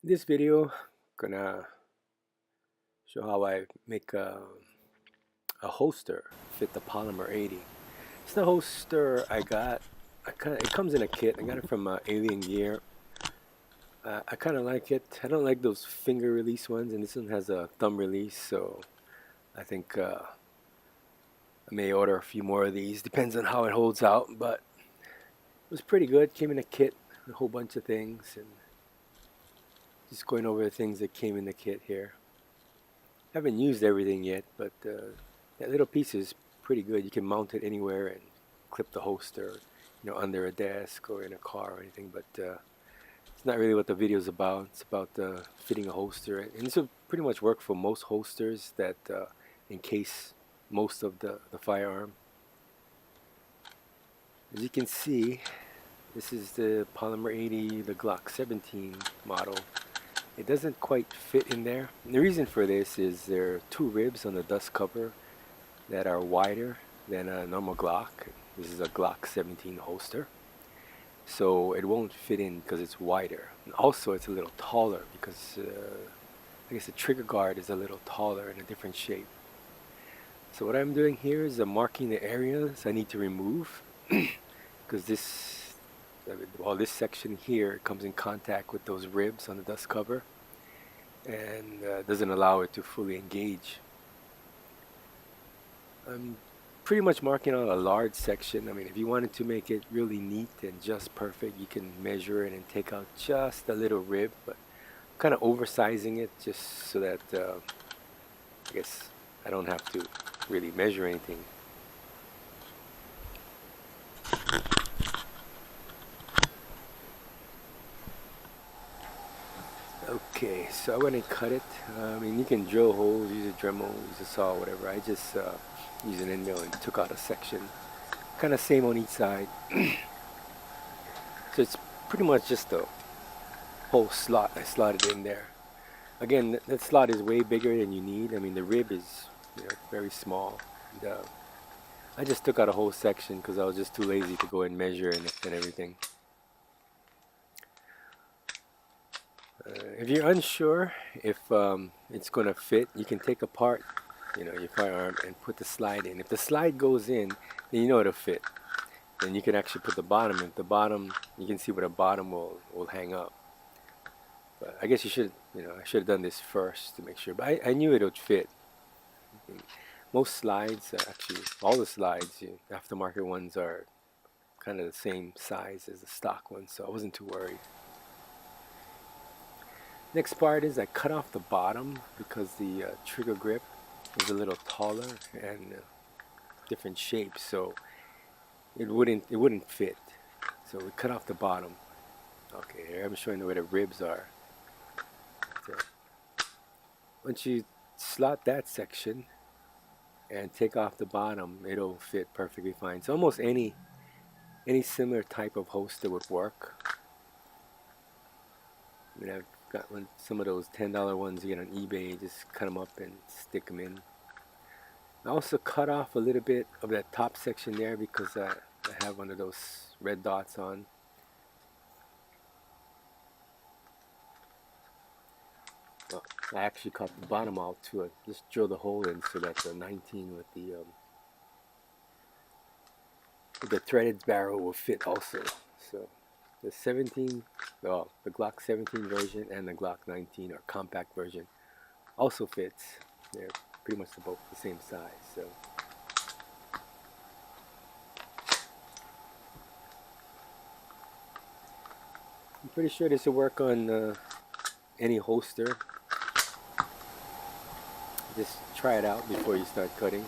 In this video, gonna show how I make a holster fit the Polymer 80. It's the holster I got. It comes in a kit. I got it from Alien Gear. I kind of like it. I don't like those finger release ones, and this one has a thumb release, so I think I may order a few more of these. Depends on how it holds out, but it was pretty good. Came in a kit, a whole bunch of things, and just going over the things that came in the kit here. Haven't used everything yet, but that little piece is pretty good. You can mount it anywhere and clip the holster, under a desk or in a car or anything. But it's not really what the video is about. It's about fitting a holster, and this will pretty much work for most holsters that encase most of the firearm. As you can see, this is the Polymer 80, the Glock 17 model. It doesn't quite fit in there. And the reason for this is there are two ribs on the dust cover that are wider than a normal Glock. This is a Glock 17 holster. So it won't fit in because it's wider. And also it's a little taller because I guess the trigger guard is a little taller in a different shape. So what I'm doing here is I'm marking the areas I need to remove because this section here comes in contact with those ribs on the dust cover and doesn't allow it to fully engage. I'm pretty much marking out a large section. I mean, if you wanted to make it really neat and just perfect, you can measure it and take out just a little rib, but I'm kind of oversizing it just so that I guess I don't have to really measure anything. Okay, so I'm going to cut it. I mean, you can drill holes, use a Dremel, use a saw, whatever. I just used an end mill and took out a section. Kind of same on each side. So it's pretty much just a whole slot I slotted in there. Again, that slot is way bigger than you need. I mean, the rib is very small. And, I just took out a whole section because I was just too lazy to go and measure and everything. If you're unsure if it's going to fit, you can take apart your firearm and put the slide in. If the slide goes in, then you know it'll fit. Then you can actually put the bottom in. The bottom, you can see where the bottom will hang up. But I guess you should, I should have done this first to make sure. But I knew it would fit. Most slides, actually all the slides, aftermarket ones are kind of the same size as the stock ones, so I wasn't too worried. Next part is I cut off the bottom because the trigger grip is a little taller and different shape, so it wouldn't fit. So we cut off the bottom. Okay, here I'm showing you where the ribs are. So once you slot that section and take off the bottom, it'll fit perfectly fine. So almost any similar type of holster would work. I mean, I've got some of those $10 ones you get on eBay. Just cut them up and stick them in. I also cut off a little bit of that top section there because I have one of those red dots on. Well, I actually cut the bottom out too. I just drilled a hole in so that the 19 with the threaded barrel will fit also. So the 17, well, the Glock 17 version and the Glock 19 or compact version also fits. They're pretty much both the same size. So I'm pretty sure this will work on any holster. Just try it out before you start cutting.